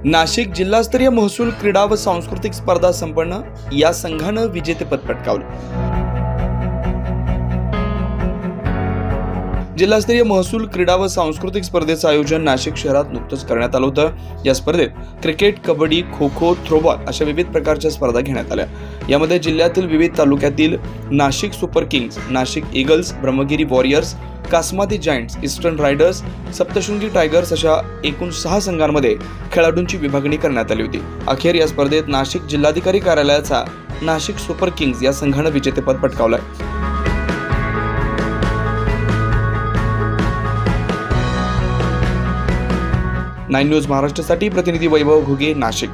नाशिक जिल्हास्तरीय महसूल क्रीडा व सांस्कृतिक स्पर्धा संपन्न, या संघानं विजेतेपद पटकावलं। जिल्हास्तरीय महसूल क्रीडा व सांस्कृतिक स्पर्धेचं आयोजन नाशिक शहरात नुकतंच करण्यात आलं होतं। या स्पर्धेत क्रिकेट, कबड्डी, खो खो, थ्रोबॉल अशा विविध प्रकारच्या स्पर्धा घेण्यात आल्या। यामध्ये जिल्ह्यातील विविध तालुक्यातील Nashik super kings, Nashik eagles, Brahmagiri warriors, Kasmadi giants, eastern riders, Saptashrungi tigers अशा एकूण 6 संघांमध्ये खेळाडूंची विभागणी करण्यात आली होती। अखेर या स्पर्धेत नाशिक जिल्हाधिकारी कार्यालयाचा नाशिक सुपर किंग्स या संघानं विजेतेपद पटकावलंय। 9 न्यूज महाराष्ट्रासाठी प्रतिनिधी वैभव घुगे, नाशिक।